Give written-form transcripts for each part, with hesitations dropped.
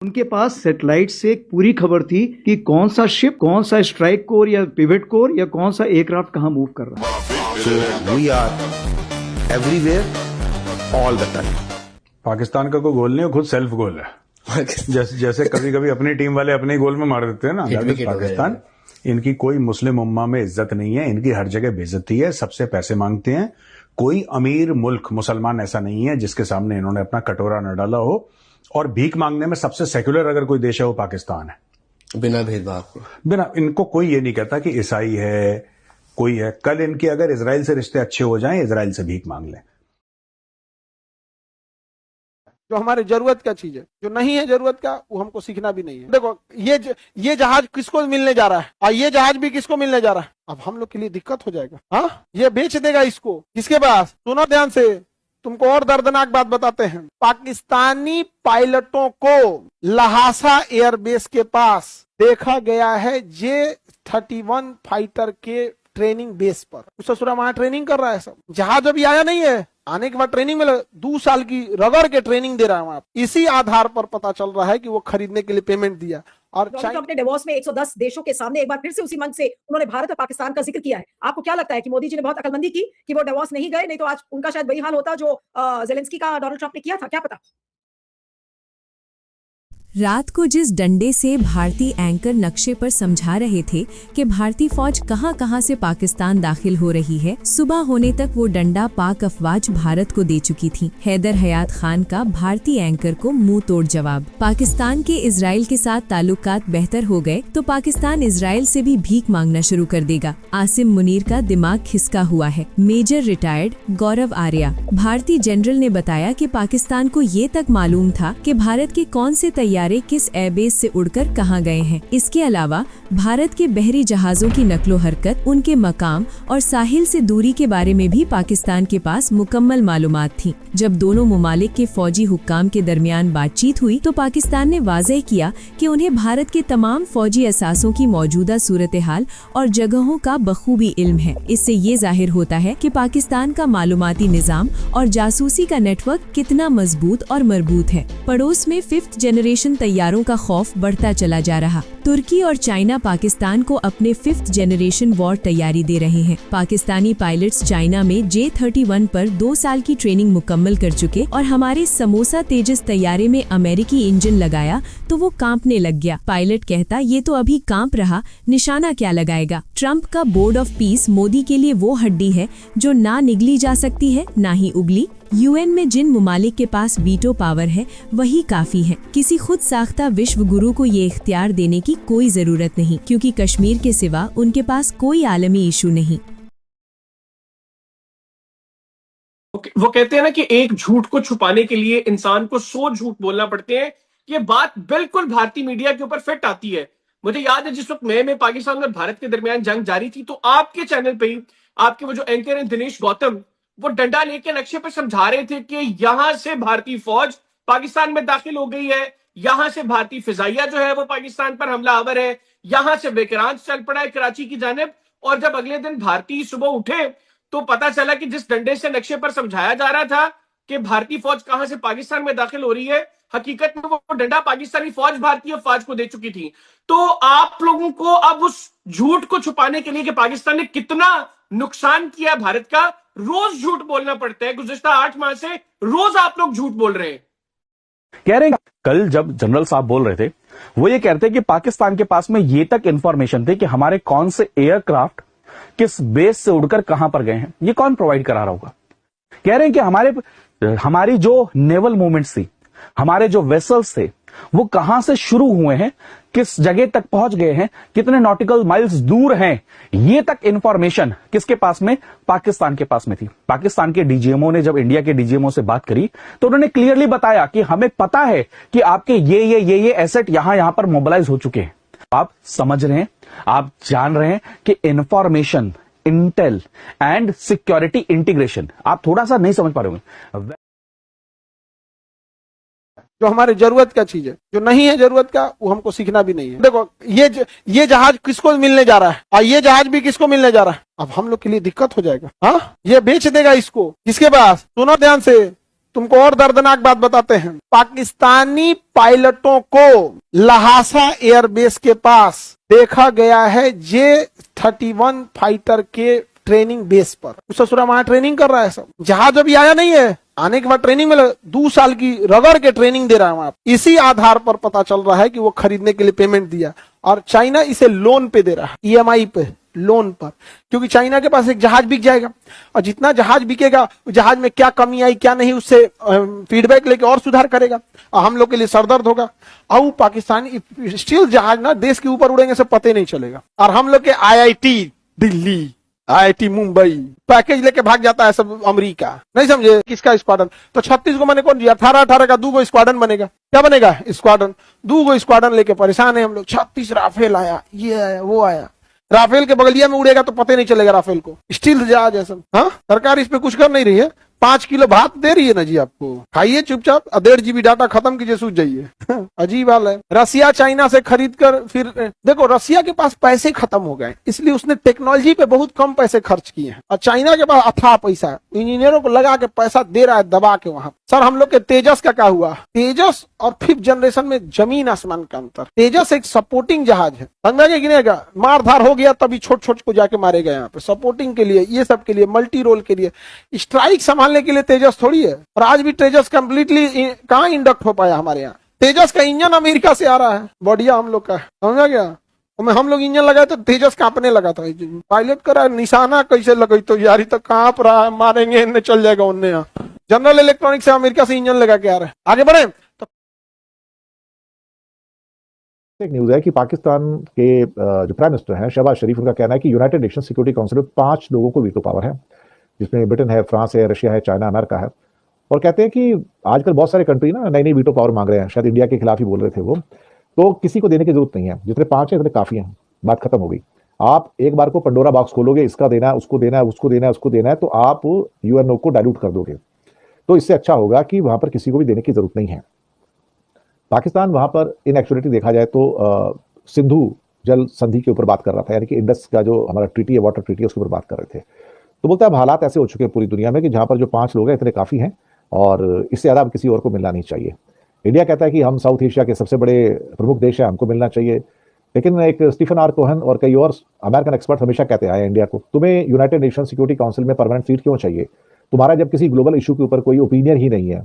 उनके पास सैटेलाइट से एक पूरी खबर थी कि कौन सा शिप, कौन सा स्ट्राइक कोर या पिवट कोर या कौन सा एयरक्राफ्ट कहां मूव कर रहा है। So we are everywhere all the time. Pakistan का कोई गोल नहीं है, खुद सेल्फ गोल है। जैसे कभी कभी अपनी टीम वाले अपने गोल में मार देते हैं ना, पाकिस्तान। इनकी कोई मुस्लिम उम्मा में इज्जत नहीं है, इनकी हर जगह बेइज्जती है, सबसे पैसे मांगते हैं। कोई अमीर मुल्क मुसलमान ऐसा नहीं है जिसके सामने इन्होंने अपना कटोरा न डाला हो। और भीख मांगने में सबसे सेक्युलर अगर कोई देश है वो पाकिस्तान है, बिना भेदभाव के। बिना, इनको कोई ये नहीं कहता कि ईसाई है, कोई है। कल इनके अगर इजराइल से रिश्ते अच्छे हो जाएं, इजराइल से भीख मांग लें। जो हमारे जरूरत का चीज है, जो नहीं है जरूरत का, वो हमको सीखना भी नहीं है। देखो ये जहाज किसको मिलने जा रहा है और ये जहाज भी किसको मिलने जा रहा है। अब हम लोग के लिए दिक्कत हो जाएगा। हाँ, ये बेच देगा इसको किसके पास। सुनो ध्यान से, तुमको और दर्दनाक बात बताते हैं। पाकिस्तानी पायलटों को लहासा एयरबेस के पास देखा गया है J-31 फाइटर के ट्रेनिंग बेस पर। ससुरा वहां ट्रेनिंग कर रहा है। सब जहाज अभी आया नहीं है, आने के बाद ट्रेनिंग में 2 साल की रगड़ के ट्रेनिंग दे रहा है वहां। इसी आधार पर पता चल रहा है कि वो खरीदने के लिए पेमेंट दिया। और ट्रंप ने डेवोस में 110 देशों के सामने एक बार फिर से उसी मंच से उन्होंने भारत और पाकिस्तान का जिक्र किया है। आपको क्या लगता है कि मोदी जी ने बहुत अकलमंदी की कि वो डेवोस नहीं गए, नहीं तो आज उनका शायद वही हाल होता जो जेलेंस्की का डोनाल्ड ट्रंप ने किया था, क्या पता। रात को जिस डंडे से भारतीय एंकर नक्शे पर समझा रहे थे कि भारतीय फौज कहां-कहां से पाकिस्तान दाखिल हो रही है, सुबह होने तक वो डंडा पाक अफवाज भारत को दे चुकी थी। हैदर हयात खान का भारतीय एंकर को मुंह तोड़ जवाब। पाकिस्तान के इजराइल के साथ ताल्लुकात बेहतर हो गए तो पाकिस्तान इजराइल से भी भीख मांगना शुरू कर देगा। आसिम मुनीर का दिमाग खिसका हुआ है। मेजर रिटायर्ड गौरव आर्या, भारतीय जनरल ने बताया कि पाकिस्तान को ये तक मालूम था कि भारत के कौन से तैयारे किस एयरबेस से उड़कर कहां गए हैं। इसके अलावा भारत के बहरी जहाजों की नकलो हरकत, उनके मकाम और साहिल से दूरी के बारे में भी पाकिस्तान के पास मुकम्मल मालूमात थी। जब दोनों मुमालिक के फौजी हुक्काम के दरमियान बातचीत हुई तो पाकिस्तान ने वाज़ेह किया कि उन्हें भारत के तमाम फौजी असासों की मौजूदा सूरत हाल और जगहों का बखूबी इल्म है। इससे ये जाहिर होता है कि पाकिस्तान का मालूमाती निज़ाम और जासूसी का नेटवर्क कितना मजबूत और मरबूत है। पड़ोस में 5th जनरेशन तैयारों का खौफ बढ़ता चला जा रहा। तुर्की और चाइना पाकिस्तान को अपने 5th जनरेशन वॉर तैयारी दे रहे हैं। पाकिस्तानी पायलट्स चाइना में J-31 पर 2 साल की ट्रेनिंग मुकम्मल कर चुके और हमारे समोसा तेजस तैयारे में अमेरिकी इंजन लगाया तो वो कांपने लग गया। पायलट कहता ये तो अभी कांप रहा, निशाना क्या लगाएगा। ट्रंप का बोर्ड ऑफ पीस मोदी के लिए वो हड्डी है जो ना निगली जा सकती है ना ही उगली। UN में जिन मुमालिक के पास वीटो पावर है वही काफी है। किसी खुद साख्ता विश्व गुरु को ये इख्तियार देने की कोई जरूरत नहीं, क्योंकि कश्मीर के सिवा उनके पास कोई आलमी इशू नहीं। वो कहते हैं ना कि एक झूठ को छुपाने के लिए इंसान को 100 झूठ बोलना पड़ते हैं। ये बात बिल्कुल भारतीय मीडिया के ऊपर फिट आती है। मुझे याद है जिस वक्त मई में पाकिस्तान और भारत के दरमियान जंग जारी थी तो आपके चैनल पे ही आपके वो जो एंकर हैं दिनेश गौतम, वो डंडा लेके नक्शे पर समझा रहे थे कि यहां से भारतीय फौज पाकिस्तान में दाखिल हो गई है, यहां से भारतीय फिजाइया जो है वो पाकिस्तान पर हमलावर है, यहां से विक्रांत चल पड़ा है कराची की जानिब। और जब अगले दिन भारतीय सुबह उठे तो पता चला कि जिस डंडे से नक्शे पर समझाया जा रहा था कि भारतीय फौज कहां से पाकिस्तान में दाखिल हो रही है, हकीकत में वो डंडा पाकिस्तानी फौज भारतीय फौज को दे चुकी थी। तो आप लोगों को अब उस झूठ को छुपाने के लिए कि पाकिस्तान ने कितना नुकसान किया भारत का, रोज झूठ बोलना पड़ता है। गुज़िश्ता 8 माह से रोज आप लोग झूठ बोल रहे हैं। कह रहे हैं कल जब जनरल साहब बोल रहे थे वो ये कहते हैं कि पाकिस्तान के पास में ये तक इंफॉर्मेशन थी कि हमारे कौन से एयरक्राफ्ट किस बेस से उड़कर कहां पर गए हैं। ये कौन प्रोवाइड करा रहा होगा। कह रहे हैं कि हमारी जो नेवल मूवमेंट्स थी, हमारे जो वेसल्स थे, वो कहां से शुरू हुए हैं, किस जगह तक पहुंच गए हैं, कितने नॉटिकल माइल्स दूर हैं, ये तक इंफॉर्मेशन किसके पास में, पाकिस्तान के पास में थी। पाकिस्तान के डीजीएमओ ने जब इंडिया के डीजीएमओ से बात करी तो उन्होंने क्लियरली बताया कि हमें पता है कि आपके ये एसेट यहां पर मोबिलाइज हो चुके हैं। आप समझ रहे हैं, आप जान रहे हैं कि information, Intel and security integration आप थोड़ा सा नहीं समझ पा रहे होंगे। जो हमारे जरूरत का चीज है, जो नहीं है जरूरत का, वो हमको सीखना भी नहीं है। देखो ये जहाज किसको मिलने जा रहा है और ये जहाज भी किसको मिलने जा रहा है। अब हम लोग के लिए दिक्कत हो जाएगा। हाँ, ये बेच देगा इसको किसके पास। सुनो ध्यान से, तुमको और दर्दनाक बात बताते हैं, पाकिस्तानी पायलटों को लहासा एयरबेस के पास देखा गया है J-31 फाइटर के ट्रेनिंग बेस पर। ससुरा वहां ट्रेनिंग कर रहा है सब, जहाज अभी आया नहीं है, आने के बाद ट्रेनिंग में 2 साल की रगड़ के ट्रेनिंग दे रहा है वहां। इसी आधार पर पता चल रहा है कि वो खरीदने के लिए पेमेंट दिया, और चाइना इसे लोन पे दे रहा है, EMI पे, लोन पर, क्योंकि चाइना के पास एक जहाज बिक जाएगा, और जितना जहाज बिकेगा जहाज में क्या कमी आई क्या नहीं उससे फीडबैक लेके और सुधार करेगा, और हम लोग के लिए सरदर्द होगा। और पाकिस्तानी स्टील जहाज ना देश के ऊपर उड़ेंगे से पते नहीं चलेगा, और हम लोग के IIT Delhi, IIT Mumbai package लेके भाग जाता है सब अमेरिका, नहीं समझे किसका स्क्वाड्रन। तो 36 को मैंने कौन दिया, 18 का 2 स्क्वाड्रन बनेगा, क्या बनेगा स्क्वाड्रन, 2 स्क्वाड्रन लेके परेशान है हम लोग। 36 राफेल आया, ये आया वो आया, राफेल के बगलिया में उड़ेगा तो पता नहीं चलेगा राफेल को, स्टील जहाज है सब। हाँ, सरकार इस पे कुछ कर नहीं रही है, 5 किलो भात दे रही है ना जी आपको, खाइए चुपचाप, 1.5 GB डाटा खत्म कीजिए, सूझ जाइए। अजीब हाल है। रसिया चाइना से खरीद कर, फिर देखो रसिया के पास पैसे खत्म हो गए, इसलिए उसने टेक्नोलॉजी पे बहुत कम पैसे खर्च किए हैं, और चाइना के पास अथाह पैसा है, इंजीनियरों को लगा के पैसा दे रहा है दबा के वहां। सर हम लोग के तेजस का क्या हुआ, तेजस और 5th जनरेशन में जमीन आसमान का अंतर। तेजस एक सपोर्टिंग जहाज है, समझा के गिनेगा, मार धार हो गया तभी छोट छोट को जाके मारेगा, यहाँ पे सपोर्टिंग के लिए, ये सब के लिए, मल्टी रोल के लिए, स्ट्राइक संभालने के लिए तेजस थोड़ी है। और आज भी तेजस कंप्लीटली कहाँ इंडक्ट हो पाया हमारे यहाँ। तेजस का इंजन अमेरिका से आ रहा है, बढ़िया हम लोग का, समझा गया। हम लोग इंजन लगाए तो तेजस कांपने लगा था, पायलट करा निशाना कैसे लगाई तो यारी तो कांप रहा है, मारेंगे इनने चल जाएगा उनने। यहाँ जनरल इलेक्ट्रॉनिक से अमेरिका से इंजन लगा के आ रहे हैं, आगे बढ़े। तो एक न्यूज है कि पाकिस्तान के जो प्राइम मिनिस्टर हैं शहबाज शरीफ, उनका कहना है कि यूनाइटेड नेशन सिक्योरिटी काउंसिल में 5 लोगों को वीटो पावर है, जिसमें ब्रिटेन है, फ्रांस है, रशिया है, चाइना, अमेरिका है। और कहते हैं कि आजकल बहुत सारे कंट्री ना नई नई वीटो पावर मांग रहे हैं, शायद इंडिया के खिलाफ ही बोल रहे थे वो, तो किसी को देने की जरूरत नहीं है, जितने 5 है इतने काफी हैं, बात खत्म हो गई। आप एक बार को पंडोरा बॉक्स खोलोगे, इसका देना है, उसको देना है, उसको देना है, उसको देना है, तो आप UNO को डाइल्यूट कर दोगे। तो इससे अच्छा होगा कि वहां पर किसी को भी देने की जरूरत नहीं है। पाकिस्तान वहां पर इन एक्चुअलिटी देखा जाए तो सिंधु जल संधि के ऊपर बात कर रहा था, यानी कि इंडस का जो हमारा ट्रीटी है, वाटर ट्रीटी है, उसके ऊपर बात कर रहे थे। तो बोलता है अब हालात ऐसे हो चुके हैं पूरी दुनिया में कि जहां पर जो 5 लोग हैं इतने काफी हैं, और इससे ज्यादा किसी और को मिलना नहीं चाहिए। इंडिया कहता है कि हम साउथ एशिया के सबसे बड़े प्रमुख देश हैं, हमको मिलना चाहिए, लेकिन एक स्टीफन आर कोहन और कई और अमेरिकन एक्सपर्ट हमेशा कहते आए इंडिया को, तुम्हें यूनाइटेड नेशन सिक्योरिटी काउंसिल में परमानेंट सीट क्यों चाहिए, तुम्हारा जब किसी ग्लोबल इशू के ऊपर कोई ओपिनियन ही नहीं है,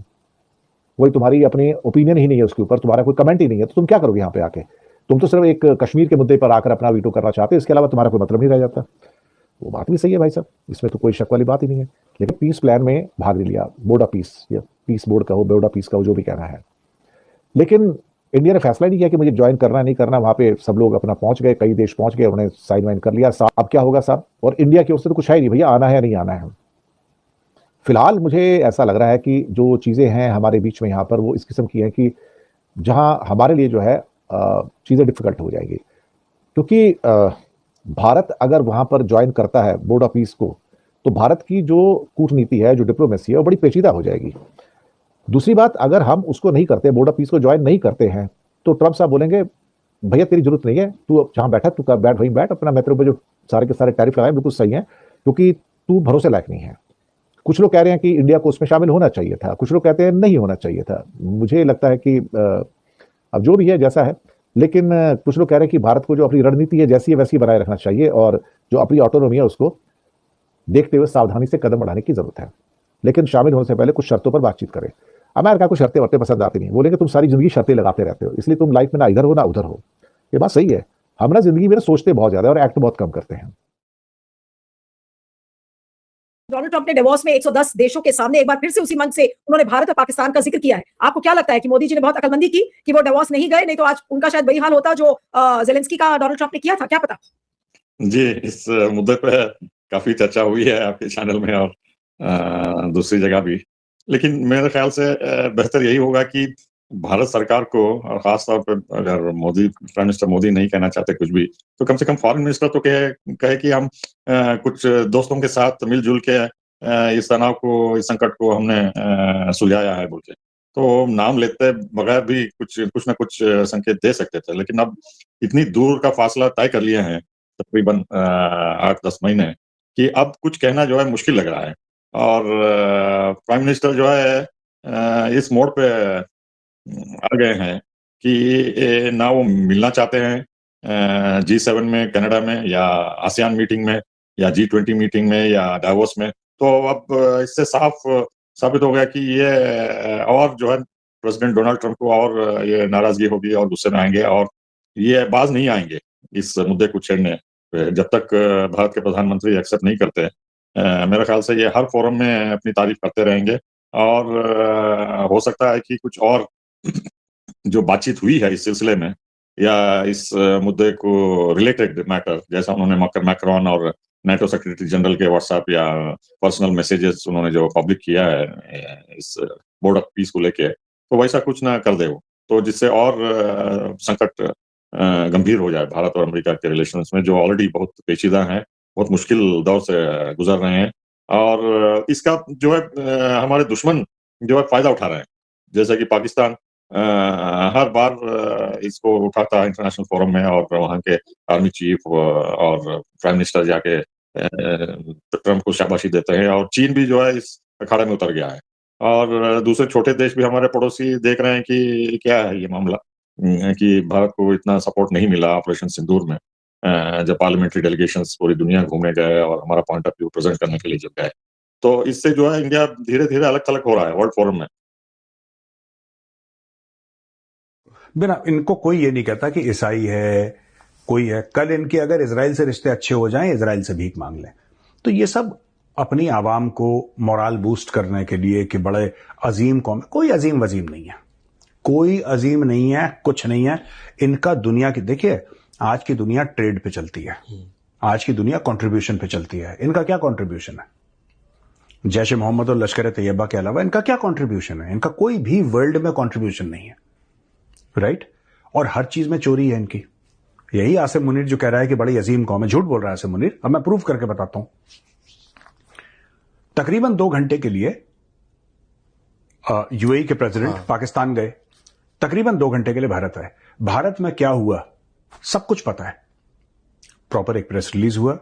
कोई तुम्हारी अपनी ओपिनियन ही नहीं है उसके ऊपर, तुम्हारा कोई कमेंट ही नहीं है, तो तुम क्या करोगे यहाँ पे आके। तुम तो सिर्फ एक कश्मीर के मुद्दे पर आकर अपना वीटो करना चाहते हो, इसके अलावा तुम्हारा कोई मतलब नहीं रह जाता। वो बात भी सही है भाई साहब, इसमें तो कोई शक वाली बात ही नहीं है। लेकिन पीस प्लान में भाग नहीं लिया, बोर्ड ऑफ पीस या पीस बोर्ड का हो, बोर्ड ऑफ पीस का हो, जो भी कहना है, लेकिन इंडिया ने फैसला नहीं किया कि मुझे ज्वाइन करना नहीं करना। वहां पे सब लोग अपना पहुंच गए, कई देश पहुंच गए, उन्होंने साइन वाइन कर लिया। अब क्या होगा साहब, और इंडिया की ओर से तो कुछ है नहीं भैया, आना है नहीं आना है। फिलहाल मुझे ऐसा लग रहा है कि जो चीजें हैं हमारे बीच में यहाँ पर, वो इस किस्म की हैं कि जहां हमारे लिए जो है चीजें डिफिकल्ट हो जाएगी, क्योंकि भारत अगर वहां पर ज्वाइन करता है बोर्ड ऑफ पीस को, तो भारत की जो कूटनीति है, जो डिप्लोमेसी है, वो बड़ी पेचीदा हो जाएगी। दूसरी बात, अगर हम उसको नहीं करते, बोर्ड ऑफ पीस को ज्वाइन नहीं करते हैं, तो ट्रंप साहब बोलेंगे भैया तेरी जरूरत नहीं है, तू जहां बैठा तू बैठ वहीं बैठ, अपना मेट्रो पे जो सारे के सारे टैरिफ लगाए बिल्कुल सही है, क्योंकि तू भरोसे लायक नहीं है। कुछ लोग कह रहे हैं कि इंडिया को उसमें शामिल होना चाहिए था, कुछ लोग कहते हैं नहीं होना चाहिए था। मुझे लगता है कि अब जो भी है जैसा है, लेकिन कुछ लोग कह रहे हैं कि भारत को जो अपनी रणनीति है जैसी है वैसी बनाए रखना चाहिए, और जो अपनी ऑटोनॉमी है उसको देखते हुए सावधानी से कदम बढ़ाने की जरूरत है। लेकिन शामिल होने से पहले कुछ शर्तों पर बातचीत करें। अमेरिका को शर्तें वर्तें पसंद आती नहीं, बोलेंगे तुम सारी जिंदगी शर्तें लगाते रहते हो, इसलिए तुम लाइफ में ना इधर हो ना उधर हो। ये बात सही है, हम ना जिंदगी में सोचते बहुत ज्यादा और एक्ट बहुत कम करते हैं। डोनाल्ड ट्रंप ने डेवॉस में 110 देशों के सामने एक बार फिर से उसी मंच से उन्होंने भारत और पाकिस्तान का जिक्र किया है। आपको क्या लगता है कि मोदी जी ने बहुत अकलमंदी की कि वो डेवॉस नहीं गए, नहीं तो आज उनका शायद वही हाल होता जो जेलेंस्की का डोनाल्ड ट्रंप ने किया था, क्या पता। जी, इस मुद्दे पे काफी चर्चा हुई है आपके चैनल में और दूसरी जगह भी, लेकिन मेरे ख्याल से बेहतर यही होगा कि भारत सरकार को, और खास तौर पर अगर प्राइम मिनिस्टर मोदी नहीं कहना चाहते कुछ भी, तो कम से कम फॉरेन मिनिस्टर तो कहे कि हम कुछ दोस्तों के साथ मिलजुल के इस तनाव को, इस संकट को हमने सुलझाया है बोल के। तो नाम लेते बगैर भी कुछ ना कुछ संकेत दे सकते थे, लेकिन अब इतनी दूर का फासला तय कर लिए हैं तकरीबन 8-10 महीने, कि अब कुछ कहना जो है मुश्किल लग रहा है। और प्राइम मिनिस्टर जो है इस मोड़ पे आ गए हैं कि ना वो मिलना चाहते हैं G7 में, कनाडा में, या आसियान मीटिंग में, या G20 मीटिंग में, या डावोस में। तो अब इससे साफ साबित हो गया कि ये और जो है प्रेसिडेंट डोनाल्ड ट्रंप को और ये नाराजगी होगी और गुस्से में आएंगे और ये बाज नहीं आएंगे इस मुद्दे को छेड़ने पे, जब तक भारत के प्रधानमंत्री एक्सेप्ट नहीं करते। मेरे ख्याल से ये हर फोरम में अपनी तारीफ करते रहेंगे और हो सकता है कि कुछ और जो बातचीत हुई है इस सिलसिले में या इस मुद्दे को रिलेटेड मैटर, जैसा उन्होंने मैक्रोन और नेटो सेक्रेटरी जनरल के व्हाट्सएप या पर्सनल मैसेजेस उन्होंने जो पब्लिक किया है इस बोर्ड ऑफ पीस को लेके, तो वैसा कुछ ना कर दे वो, तो जिससे और संकट गंभीर हो जाए भारत और अमेरिका के रिलेशंस में, जो ऑलरेडी बहुत पेचीदा हैं, बहुत मुश्किल दौर से गुजर रहे हैं। और इसका जो है हमारे दुश्मन जो है फायदा उठा रहे हैं, जैसे कि पाकिस्तान हर बार इसको उठाता है इंटरनेशनल फोरम में, और वहाँ के आर्मी चीफ और प्राइम मिनिस्टर जाके ट्रंप को शाबाशी देते हैं, और चीन भी जो है इस अखाड़े में उतर गया है, और दूसरे छोटे देश भी हमारे पड़ोसी देख रहे हैं कि क्या है ये मामला, कि भारत को इतना सपोर्ट नहीं मिला ऑपरेशन सिंदूर में, जब पार्लियामेंट्री डेलीगेशंस पूरी दुनिया घूमने गए और हमारा पॉइंट ऑफ व्यू प्रेजेंट करने के लिए जब गए, तो इससे जो है इंडिया धीरे धीरे अलग थलग हो रहा है वर्ल्ड फोरम में। बिना इनको कोई ये नहीं कहता कि ईसाई है, कोई है। कल इनके अगर इजराइल से रिश्ते अच्छे हो जाएं, इजराइल से भीख मांग लें, तो ये सब अपनी आवाम को मोरल बूस्ट करने के लिए कि बड़े अजीम कौम, कोई अजीम वजीम नहीं है, कोई अजीम नहीं है, कुछ नहीं है इनका। दुनिया की देखिए, आज की दुनिया ट्रेड पे चलती है, आज की दुनिया कंट्रीब्यूशन पे चलती है। इनका क्या कंट्रीब्यूशन है? जैश ए मोहम्मद और लश्कर तैयबा के अलावा इनका क्या कंट्रीब्यूशन है? इनका कोई भी वर्ल्ड में कंट्रीब्यूशन नहीं है, राइट? और हर चीज में चोरी है इनकी। यही आसिम मुनीर जो कह रहा है कि बड़ी अजीम कौम है, झूठ बोल रहा है आसिम मुनीर। अब मैं प्रूफ करके बताता हूं। तकरीबन 2 घंटे के लिए यूएई के प्रेसिडेंट पाकिस्तान गए, तकरीबन 2 घंटे के लिए भारत आए। भारत में क्या हुआ सब कुछ पता है, प्रॉपर एक प्रेस रिलीज हुआ,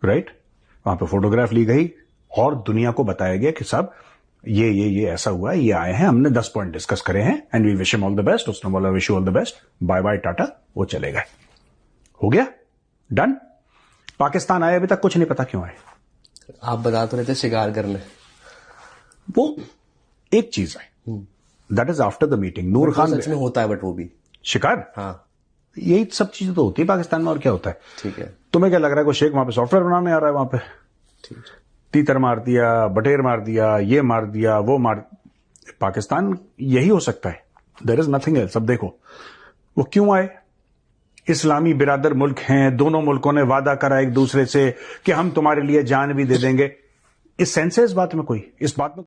राइट? वहां पे फोटोग्राफ ली गई और दुनिया को बताया गया कि साहब ये ऐसा हुआ, ये आए हैं, हमने 10 पॉइंट डिस्कस करे हैं and we wish him all the best. उसने बोला wish you all the best, bye bye tata, वो चले गए। हो गया, डन। पाकिस्तान आए, अभी तक कुछ नहीं पता क्यों आए। आप बता तो रहे थे शिकार करने, वो एक चीज है, that is after the meeting. Noor Khan सच में होता है, बट वो भी शिकार, हाँ, यही सब चीजें तो होती है पाकिस्तान में, और क्या होता है? ठीक है। तुम्हें क्या लग रहा है कोई शेख वहां पे सॉफ्टवेयर बनाने आ रहा है? वहां पे ठीक है, तीतर मार दिया, बटेर मार दिया, ये मार दिया, वो मार। पाकिस्तान यही हो सकता है, देयर इज नथिंग एल्स। अब देखो वो क्यों आए, इस्लामी बिरादर मुल्क हैं, दोनों मुल्कों ने वादा करा एक दूसरे से कि हम तुम्हारे लिए जान भी दे देंगे। इस सेंस है इस बात में, कोई इस बात में